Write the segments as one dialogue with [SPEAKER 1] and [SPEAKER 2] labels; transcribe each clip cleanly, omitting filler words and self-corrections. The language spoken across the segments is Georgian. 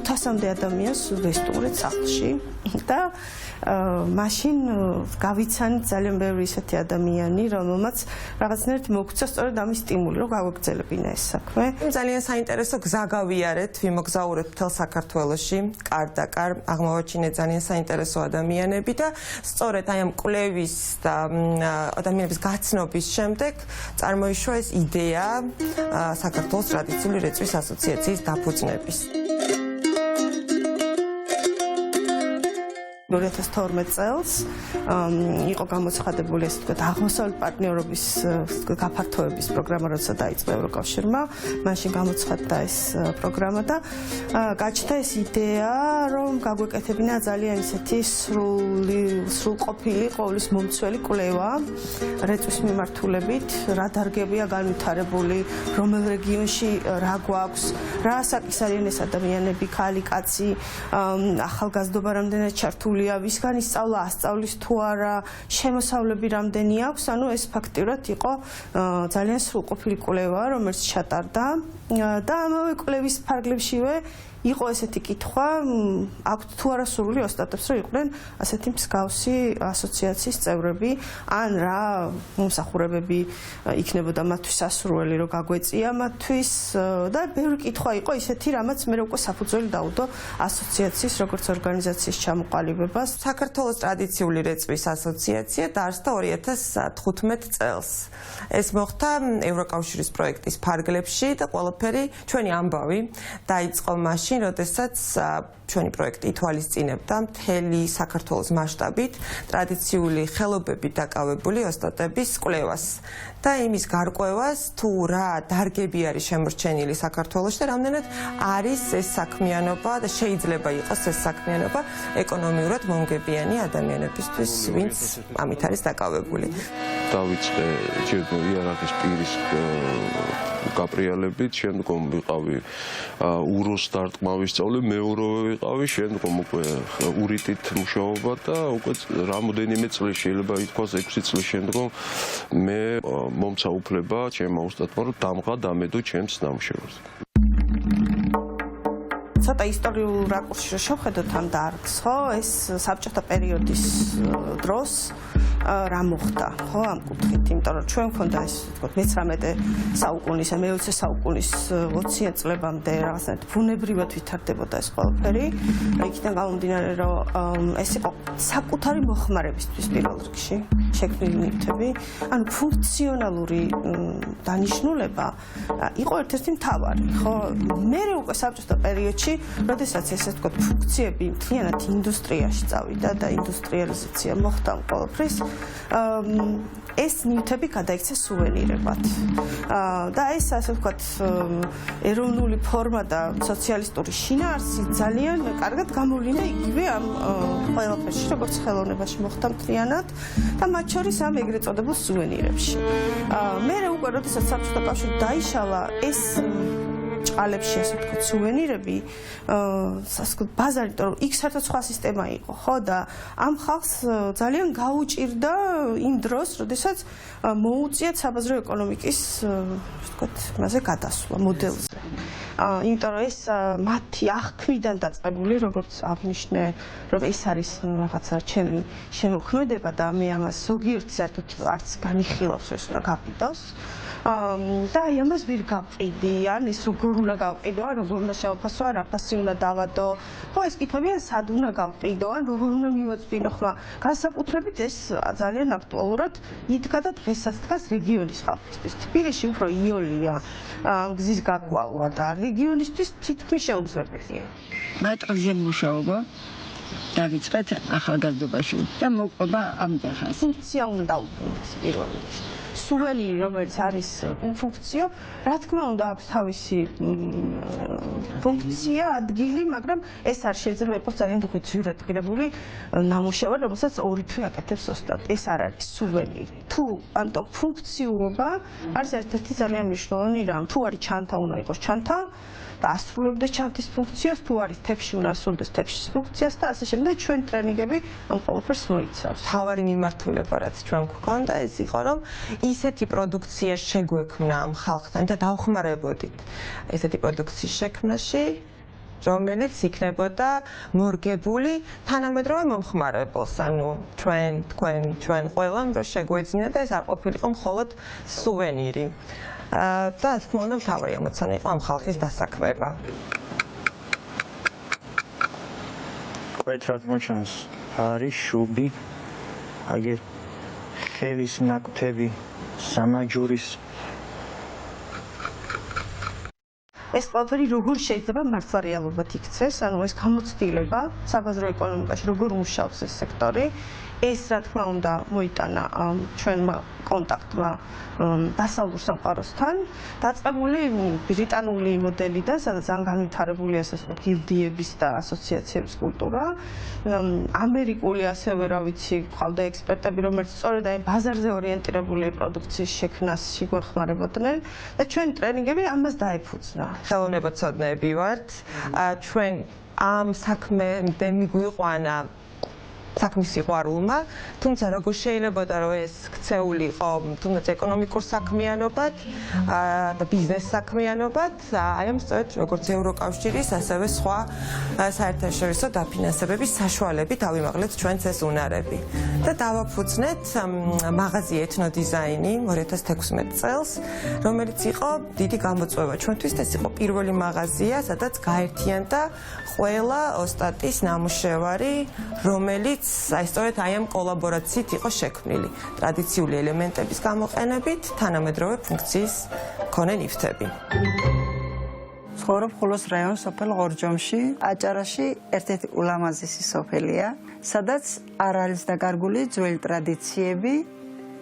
[SPEAKER 1] 500-მდე ადამიანს ვესტუმრეთ სახლში და მაშინ გავიცანით ძალიან ბევრი ისეთი ადამიანი, რომელმაც რაღაცნაირად მოგცა სწორედ ამის სტიმული, რომ გავაგრძელებინა ეს საქმე.
[SPEAKER 2] ძალიან საინტერესო გზა გავიარეთ, ვიმოგზაურეთ მთელ საქართველოში, კარ და კარ, აღმოვაჩინეთ ძალიან საინტერესო ადამიანები და სწორედ აი ამ კვლევის და ადამიანების გაცნობის შემდეგ წარმოიშვა ეს იდეა საქართველოს ტრადიციული რეწვის ასოციაციის დაფუძნების.
[SPEAKER 1] 2012 წელს იყო გამოცხადებული ესე ვთქვათ აღმოსავლეთ პარტნიორობის გაფართოების პროგრამა, როცა დაიწყო ევროკავშირმა, მაშინ გამოცხადდა ეს პროგრამა და გაჩნდა ეს იდეა, რომ გაგვეკეთებინა ძალიან ისეთი სრულყოფილი ყოვლის მომცველი კვლევა რეწვის მიმართულებით, რა დარგებია განვითარებული, რომელ რეგიონში რა გვაქვს, რა საკის არიან ეს ადამიანები, ქალი, კაცი, ახალგაზრდობა რამდენად ჩართული ვისგან ისწავლა, ასწავლის თუ არა, შემოსავლები რამდენი აქვს, ანუ ეს ფაქტიურად იყო ძალიან სრულყოფილი კვლევა, რომელიც ჩატარდა და ამავე კვლევის ფარგლებშივე იყო ესეთი კითხვა, აქვთ თუ არა სურვილი ოსტატებს, რომ იყვნენ ასეთი მსგავსი ასოციაციის წევრები, ან რა მომსახურებები იქნებოდა მათთვის სასურველი, რომ გაგვეწია მათთვის და ბევრი კითხვა იყო ისეთი, რამაც მე უკვე საფუძველი დაუდო ასოციაციის როგორც ორგანიზაციის ჩამოყალიბებას.
[SPEAKER 2] საქართველოს ტრადიციული რეწვის ასოციაცია დაარსდა 2015 წელს. ეს მოხდა ევროკავშირის პროექტის ფარგლებში და ყველაფერი ჩვენი ამბავი დაიწყო მაშინ, როდესაც ჩვენი პროექტი ითვალისწინებდა მთელი საქართველოს მასშტაბით ტრადიციული ხელობებით დაკავებული ოსტატების კვლევას და იმის გარკვევას, თუ რა დარგები არის შემორჩენილი საქართველოში და რამდენად არის ეს საქმიანობა და შეიძლება იყოს ეს საქმიანობა ეკონომიურად მომგებიანი ადამიანებისთვის, ვინც ამით არის დაკავებული.
[SPEAKER 3] დავიწყე ჯერ იარაღის პირის გაბრიალებით, შემდგომ ვიყავი უროს დარტყმავის სწავლე, მეორევე ვიყავი, შემდგომ უკვე ურიტით მუშაობა და უკვე რამოდენიმე წელი შეიძლება ითქვას 6 წლის შემდგომ მე მომცა უფლება ჩემმა ოსტატმა, რომ დამედო ჩემს ნამუშევრს.
[SPEAKER 1] ცოტა ისტორიულ რაკურსში რომ შევხედოთ ამ დარგს, ხო, ეს საბჭოთა პერიოდის დროს რა მოხდა, ხო, ამ კუთხით, იმიტომ რომ ჩვენ გვქონდა ეს, თქო, 19 საუკუნის, მე-20 საუკუნის 20-იან წლებამდე რაღაცნაირად ბუნებრივად ვითარდებოდა ეს ყველაფერი. იქიდან გამომდინარე, რომ ეს იყო საკუთარი მოხმარებისთვის პირველ რიგში შექმნილი ნივთები, ანუ ფუნქციონალური დანიშნულება იყო ერთ-ერთი მთავარი, ხო? მე უკვე საბჭოთა პერიოდში, როდესაც ესე ვთქვათ, ფუნქციები მთლიანად ინდუსტრიაში წავიდა და ინდუსტრიალიზაცია მოხდა ყველაფრის, ეს ნივთები გადაიქცა სუვენირებად. და ეს ასე ვთქვათ, ეროვნული ფორმა და სოციალისტური შინაარსი ძალიან კარგად გამოვლინდა იგივე ამ ყველაფერში, როგორც ხელოვნებაში მოხდა მთლიანად და მათ შორის ამ ეგრეთ წოდებულ სუვენირებში. მე უკვე როდესაც საბჭოთა კავშირი დაიშალა, ეს ჭყალებში ასე ვთქვათ სუვენირები, ბაზარი, იმიტომ რომ იქ საერთოდ სხვა სისტემა იყო, ხო და ამ ხალხს ძალიან გაუჭირდა იმ დროს, როდესაც მოუწიათ საბაზრო ეკონომიკის, ვთქვათ, მასე გადასვლა მოდელზე. იმიტომ რომ ეს მათი აღქმიდან დაწყებული, როგორც აღნიშნე, რომ ეს არის რაღაცა ჩემი შემოქმედება და მე ამას ზოგიერთი საერთოდ არც განიხილავს ეს რა გაფიდოს. და აი ამას ვერ გავყიდი, ან ის როგორ უნდა გავყიდო, ან როგორ უნდა შევაფასო, რა ფასი უნდა დავადო. ხო, ეს კითხვები სად უნდა გავყიდო, ან როგორ უნდა მივაწვინო, ხო, განსაკუთრებით ეს ძალიან აქტუალურად იდგა და დღესაც დგას რეგიონის ხალხისთვის. თბილისში უფრო იოლია გზის გაკვალვა და რეგიონისთვის თითქმის შეუძლებელია.
[SPEAKER 4] მეტრზე მუშაობა დავიწყეთ ახალგაზრდობაში და მოყვება ამ დღეს.
[SPEAKER 1] ფუნქცია უნდა უბრუნდეს პირველ რიგში. სუვენირი, რომელიც არის ფუნქციო, რა თქმა უნდა აქვს თავისი ფუნქცია, ადგილი, მაგრამ ეს არ შეიძლება იყოს ძალიან დუხეცილადღირებული ნამუშევარი, რომელსაც ორი თვე აკეთებს ოსტატი. ეს არ არის სუვენირი. თუ ანტო ფუნქციურობა არის ერთ-ერთი ძალიან მნიშვნელოვანი რამ. თუ არის ჩანთა, უნდა იყოს ჩანთა და ასრულებდეს ჩანთის ფუნქციას, თუ არის თეფში, უნდა ასრულებდეს თეფშის ფუნქციას და ასე შემდეგ. ჩვენ ტრენინგები ამ ყველაფერს მოიცავს.
[SPEAKER 2] თავარი მიმართულება, რაც ჩვენ გვქონდა, ეს იყო, რომ ისეთი პროდუქცია შეგვექმნა ამ ხალხთან და დავხმარებოდით ესეთი პროდუქციის შექმნაში, რომელიც იქნებოდა მორგებული თანამედროვე მომხმარებელს, ანუ თქვენ ყველამ რომ შეგვეძინა და ეს არ ყოფილიყო მხოლოდ სუვენირი. და ასე თქმა უნდა მთავარი ამოცანა იყო ამ ხალხის დასაქმება.
[SPEAKER 5] კვეთრად მოჩანს არის შუბი, აგერ ხევის ნაკვთები, სამაჯურის
[SPEAKER 1] ეს ყველაფერი როგორ შეიძლება მართლა რეალობად იქცეს, ანუ ეს გამოცდილება საბაზრო ეკონომიკაში როგორ მუშაობს ეს სექტორი, ეს რა თქმა უნდა მოიტანა ჩვენმა კონტაქტმა დასავლურ სამყაროსთან, დაწყებული ბრიტანული მოდელიდან, სადაც ან განვითარებული ასე ვთქვათ გილდიების და ასოციაციების კულტურა, ამერიკული ასევე რა ვიცი, ყავდა ექსპერტები, რომელიც სწორედ აი ბაზარზე ორიენტირებული პროდუქციის შექმნას შეგვეხმარებოდნენ და ჩვენი ტრენინგები ამას დაეფუძნა.
[SPEAKER 2] ხელოვნებაცოდნეები ვართ. ჩვენ ამ საქმემდე მიგვიყვანა საქმის სიყვარულმა, თუმცა როგორ შეიძლებოდა რომ ეს ქცეულიყო თუნდაც ეკონომიკურ საქმიანობად და ბიზნეს საქმიანობად, აი ამ სწორედ როგორც ევროკავშირის, ასევე სხვა საერთაშორისო დაფინანსებების საშუალებით ავიმაღლეთ ჩვენს ეს უნარები. და დავაფუძნეთ მაღაზი ეთნოდიზაინი 2016 წელს, რომელიც იყო დიდი გამოწვევა ჩვენთვის, ეს იყო პირველი მაღაზია, სადაც გაერთიანდა ყველა ოსტატის ნამუშევარი, რომელიც სწორედ აი ამ კოლაბორაციით იყო შექმნილი. ტრადიციული ელემენტების გამოყენებით, თანამედროვე ფუნქციის მქონე ნივთები.
[SPEAKER 6] ცხოვრობ ხულოს რაიონის სოფელ ღორჯომში, აჭარაში ერთ-ერთი ულამაზესი სოფელია, სადაც არ არის დაკარგული ძველი ტრადიციები,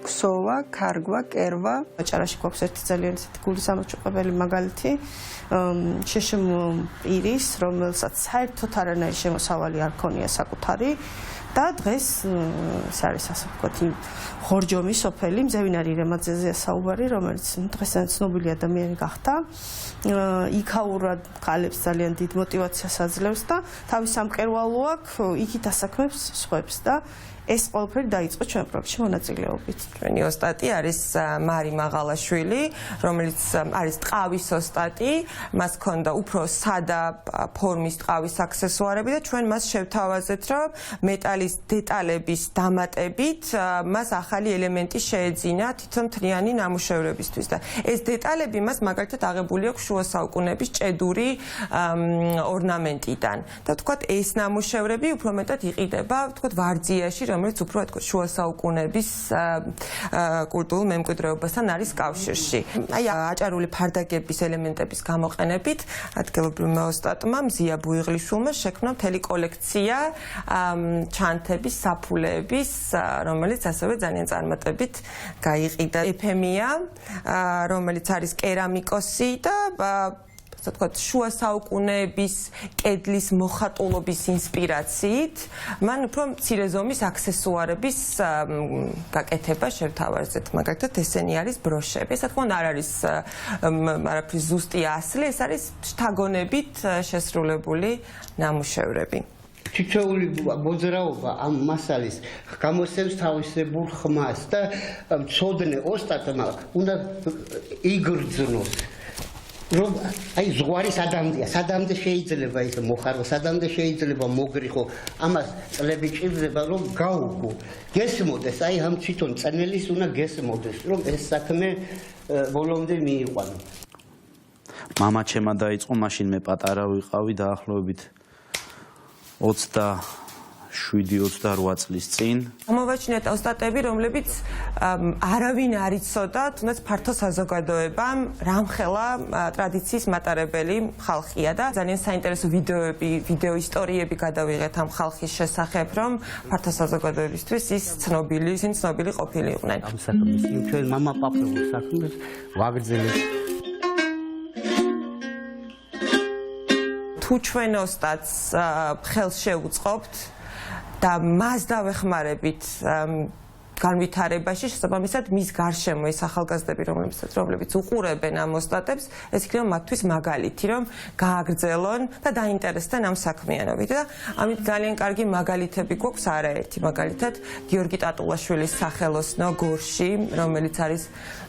[SPEAKER 6] ქსოვა, ქარგვა, კერვა.
[SPEAKER 1] აჭარაში გვაქვს ერთი ძალიან გულის ამოჭუყებელი მაგალითი, შეშმ პირის, რომელსაც საერთოდ არანაირი შემოსავალი არ ქონია საკუთარი. და დღეს ეს არის ასე ვთქვათ ღორჯომის სოფელი, მზევინარი რემაძეზეა საუბარი, რომელიც დღეს ცნობილი ადამიანი გახდა. იქაურად ქალებს ძალიან დიდ მოტივაციას აძლევს და თავის სამკერვალო აქვს, იქით ასაქმებს სხვებს და ეს ყველაფერი დაიწყო ჩვენ პროექტში მონაწილეობით.
[SPEAKER 2] ჩვენი ოსტატი არის მარი მაღალაშვილი, რომელიც არის ტყავის ოსტატი, მას ჰქონდა უფრო სადა ფორმის ტყავის აქსესუარები და ჩვენ მას შევთავაზეთ, რომ მეტალის დეტალების დამატებით მას ახალი ელემენტი შეეძინა თვითონ მთლიანი ნამუშევრებისთვის და ეს დეტალები მას მაგალითად აღებული აქვს შუა საუკუნეების ჭედური ორნამენტიდან. და ვთქვათ, ეს ნამუშევრები უფრო მეტად იყიდება, ვთქვათ, ვარძიაში, რომელიც უფრო თქო შუა საუკუნეების კულტურულ მემკვიდრეობასთან არის კავშირში. აი აჭარული ფარდაგების ელემენტების გამოყენებით ადგილობრივმა ოსტატმა მზია ბუიღლიშვილმა შექმნა მთელი კოლექცია ჩანთების, საფულეების, რომელიც ასევე ძალიან წარმატებით გაიყიდა. ეფემია, რომელიც არის კერამიკოსი და ასე ვთქვათ, შუა საუკუნეების კედლის მოხატულობის ინსპირაციით, მან უფრო მცირე ზომის აქსესუარების გაკეთება შევთავაზეთ. მაგალითად, ესენი არის ბროშები. ეს თქო არ არის არაფრის ზუსტი ასლი, ეს არის შთაგონებით შესრულებული ნამუშევრები.
[SPEAKER 7] თითოეული მოძრაობა ამ მასალის გამოსცემს თავისებურ ხმას და მცოდნე ოსტატმა უნდა იგრძნოს. რომ აი ზღვარი სადამდე შეიძლება ის მოხარო, სადამდე შეიძლება მოგრიხო, ამას წლები ჭირდება რომ გაუგო. გესმოდეს, აი ამ თვითონ წნელის უნდა გესმოდეს, რომ ეს საქმე ბოლომდე მიიყვანო.
[SPEAKER 8] მამა ჩემმა დაიწყო, მაშინ მე პატარა ვიყავი დაახლოებით 27-28 წლის წინ.
[SPEAKER 2] მომაჩნიათ ოსტატები, რომლებიც არავინ არ იცოდა, თუნდაც ფართო საზოგადოებამ რამხელა ტრადიციის მატარებელი ხალხია და ძალიან საინტერესო ვიდეო ისტორიები გადავიღეთ ამ ხალხის შესახებ, რომ ფართო საზოგადოებისთვის ისინი ცნობილი ყოფილიყვნენ.
[SPEAKER 7] ამ საქმეს ჩვენ მამა-პაპებულ საქმეს ვაგრძელებთ.
[SPEAKER 2] თუ ჩვენ ოსტატს ხელს შევუწყობთ და მას დავეხმარებით განვითარებაში, შესაბამისად მის გარშემო ეს ახალგაზრდები, რომლებიც უყურებენ ამ ოსტატებს, ეს იქნება მათთვის მაგალითი, რომ გააგრძელონ და დაინტერესდნენ ამ საქმიანობით და ამით ძალიან კარგი მაგალითები გვაქვს არაერთი, მაგალითად გიორგი ტატულაშვილის სახელოსნო გორში, რომელიც არის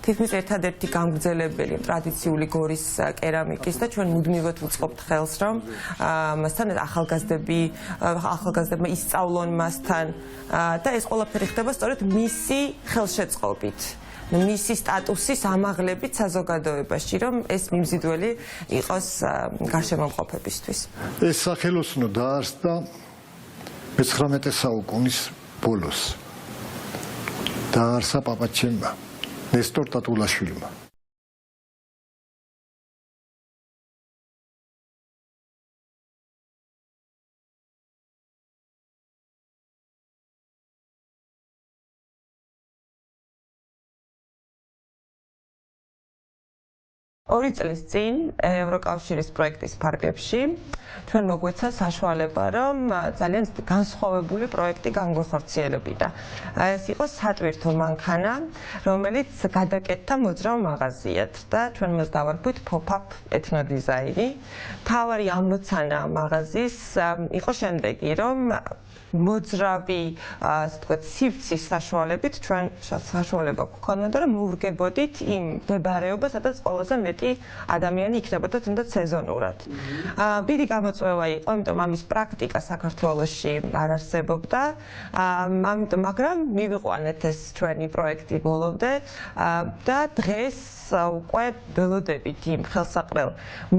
[SPEAKER 2] თითქმის ერთადერთი გამგრძელებელი ტრადიციული გორის კერამიკის და ჩვენ მუდმივად ვუწყობთ ხელს, რომ მასთან ახალგაზრდებმა ისწავლონ მასთან და ეს ყველაფერი ხდება სწორედ მისი ხელშეწყობით, მისი სტატუსის ამაღლებით საზოგადოებაში, რომ ეს მიმზიდველი იყოს გარშემომყოფებისთვის.
[SPEAKER 9] ეს სახელოსნო დაარსდა მე-19 საუკუნის ბოლოს. დაარსა პაპაჩემმა, ნესტორ ტატულაშვილმა.
[SPEAKER 2] ორი წლის წინ ევროკავშირის პროექტის ფარგლებში ჩვენ მოგვეცა საშუალება, რომ ძალიან განსხვავებული პროექტი განგვეხორციელებინა. ეს იყო სატვირთო მანქანა, რომელიც გადაკეთდა მოძრავ მაღაზიად და ჩვენ მას დავარქვით pop-up ეთნოდიზაინი. მთავარი ამოცანა მაღაზიის იყო შემდეგი, რომ მოძრავი, ასე ვთქვათ, სივრცის საშუალებით ჩვენ საშუალება გვქონოდა, რომ მოვუგებოდით იმ მდებარეობას, სადაც ყველაზე მეტი ადამიანი იქნებოდა თუნდაც სეზონურად. დიდი გამოწვევა იყო, იმიტომ ამის პრაქტიკა საქართველოში არ არსებობდა. მაგრამ მივიყვანეთ ეს ჩვენი პროექტი ბოლომდე და დღეს უკვე ველოდებით იმ ხელსაყრელ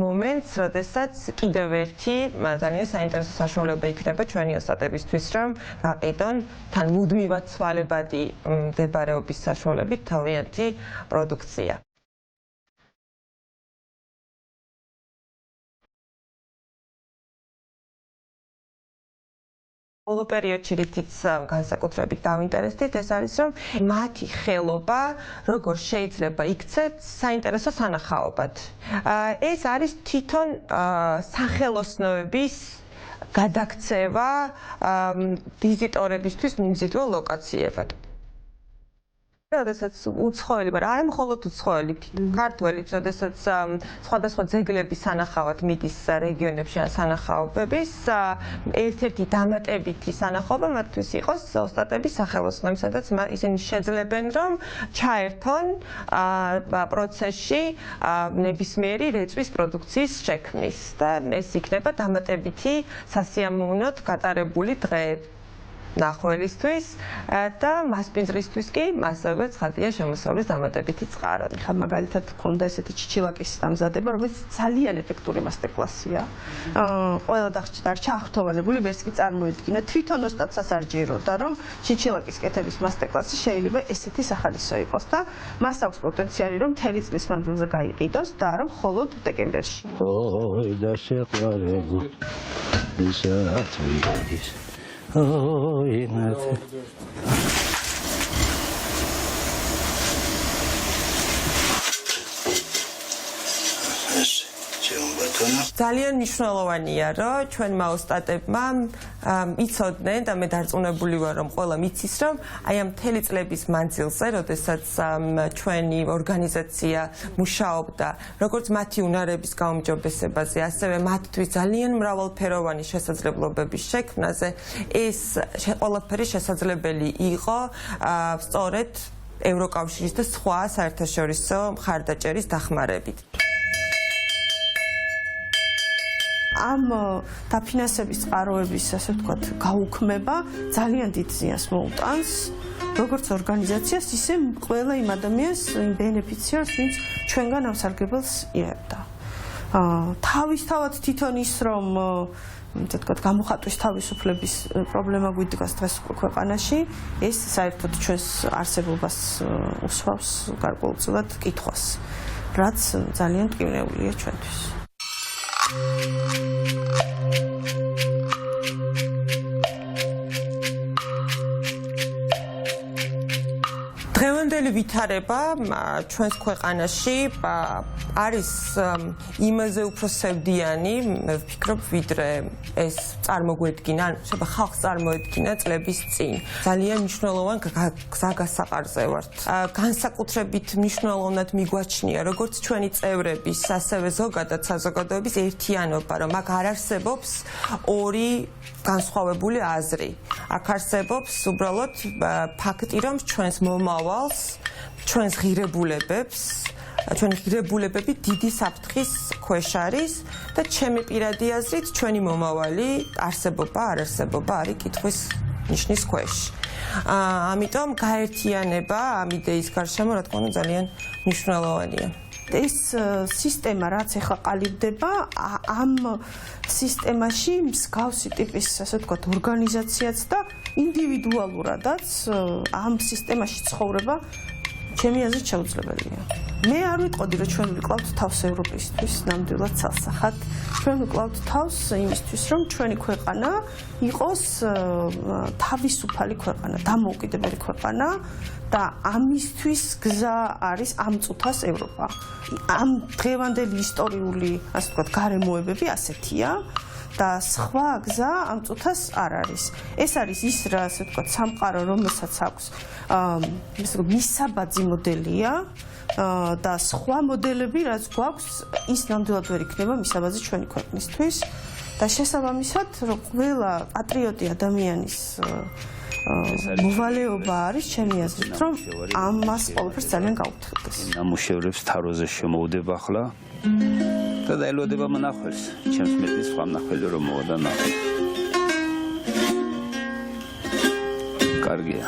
[SPEAKER 2] მომენტს, როდესაც კიდევ ერთი ძალიან საინტერესო საშუალება იქნება ჩვენი ოსტატებისთვის, რომ გაყიდონ თან მუდმივად ცვალებადი მდებარეობის საშუალებით თავიანთი პროდუქცია. ბოლო პერიოდში რითიც განსაკუთრებით დავინტერესდით, ეს არის, რომ მათი ხელობა როგორ შეიძლება იქცეთ საინტერესო სანახაობად. ეს არის თვითონ სახელოსნოების გადაქცევა ვიზიტორებისთვის მიმზიდველ ლოკაციებად. როდესაც უცხოელი, მაგრამ არა მხოლოდ უცხოელი, ქართველიც, როდესაც სხვადასხვა ძეგლების სანახავად მიდის რეგიონებში ან სანახაობების, ერთ-ერთი დამატებითი სანახაობა მათთვის იყოს ოსტატების სახელოსნოები, სადაც ისინი შეძლებენ, რომ ჩაერთონ პროცესში ნებისმიერი რეწვის პროდუქციის შექმნის და ეს იქნება დამატებითი სასიამოვნოდ გატარებული დღე ნახველისთვის და მასპინძლისთვის კი მასევე ცხადია შემოსავლის დამატებითი წყარო.
[SPEAKER 1] ხა მაგალითად ქონდა ესეთი ჩიჩილაკის დამზადება, რომელიც ძალიან ეფექტური მასტერკლასია. ყველა არ ჩაახტოვანებული ვერც კი წარმოედგინა. თვითონ ოსტატსაც არ ჯეროდა, რომ ჩიჩილაკის კეთების მასტერკლასი შეიძლება ესეთი სახალისო იყოს და მას აქვს პოტენციალი, რომ მთელი წლის მანძილზე გაიყიდოს და არა მხოლოდ დეკემბერში.
[SPEAKER 5] ოი და შეყვარებულ ისაც ვიგდის. ოი მათე
[SPEAKER 2] ძალიან მნიშვნელოვანია, რომ ჩვენმა ოსტატებმა იცოდნენ და მე დარწმუნებული ვარ, რომ ყველა მიცის, რომ აი ამ მთელი წლების მანძილზე, როდესაც ჩვენი ორგანიზაცია მუშაობდა, როგორც მათი უნარების გაუმჯობესებაზე, ასევე მათთვის ძალიან მრავალფეროვანი შესაძლებლობების შექმნაზე, ეს ყველაფერი შესაძლებელი იყო სწორედ ევროკავშირის და სხვა საერთაშორისო მხარდაჭერის დახმარებით. ამ დაფინანსების წყაროების, ასე ვთქვათ, გაუქმება ძალიან დიდ ზიანს მოუტანს როგორც ორგანიზაციას, ისე ყველა იმ ადამიანს, იმ ბენეფიციარს, ვინც ჩვენგან ამ სარგებელს იღებდა. თავისთავად თვითონ ის, რომ ასე ვთქვათ, გამოხატვის თავისუფლების პრობლემა გვიდგას დღეს ქვეყანაში, ეს საერთოდ ჩვენს არსებობას უსვავს გარკვეულწილად კითხვას, რაც ძალიან მტკივნეულია ჩვენთვის. დღევანდელი ვითარება ჩვენს ქვეყანაში არის იმაზე უფრო სევდიანი, მე ვფიქრობ, ვიდრე ეს წარმოგვედგინა, შეიძლება ხალხს წარმოედგინა წლების წინ. ძალიან მნიშვნელოვან გზა გასაყარზე ვართ. განსაკუთრებით მნიშვნელოვნად მიგვაჩნია, როგორც ჩვენი წევრების, ასევე ზოგადად საზოგადოების ერთიანობა, რომ აქ არ არსებობს ორი განსხვავებული აზრი. აქ არსებობს უბრალოდ ფაქტი, რომ ჩვენს მომავალს, ჩვენს ღირებულებებს ჩვენი ღირებულებები დიდი საფრთხის ქვეშ არის და ჩემი პირადი აზრით ჩვენი მომავალი არსებობა არ არსებობა არის კითხვის ნიშნის ქვეშ. ამიტომ გაერთიანება ამ იდეის გარშემო რა თქმა უნდა ძალიან მნიშვნელოვანია.
[SPEAKER 1] ეს სისტემა რაც ახლა ყალიბდება, ამ სისტემაში მსგავსი ტიპის, ასე ვთქვათ, ორგანიზაციაც და ინდივიდუალურადაც ამ სისტემაში ცხოვრება ჩემი აზრით შეუძლებელია. მე არ ვიტყოდი, რომ ჩვენ ვიკლავთ თავს ევროპისთვის ნამდვილად ცალსახად. ჩვენ ვიკლავთ თავს იმისთვის, რომ ჩვენი ქვეყანა იყოს თავისუფალი ქვეყანა, დამოუკიდებელი ქვეყანა და ამისთვის გზა არის ამ წუთას ევროპა. ამ დღევანდელი ისტორიული, ასე ვთქვათ, გარემოებები ასეთია. და სხვა გზა ამ წუთას არ არის. ეს არის ის რა, ასე ვთქვათ, სამყარო, რომელსაც აქვს მისაბაძი მოდელია და სხვა მოდელები, რაც გვაქვს, ის ნამდვილად ვერ იქნება მისაბაძი ჩვენი ქვეყნისთვის და შესაბამისად, რომ ყველა პატრიოტი ადამიანის მოვალეობა არის ჩემი აზრით, რომ ამას ყველაფერს ძალიან გაუთხდეს.
[SPEAKER 10] ნამუშევრებს თაროზე შემოვდება ახლა და დაელოდება მონახველს. ჩემს მეტის სხვა მონახველი რომ მოვა და ნახე. კარგია.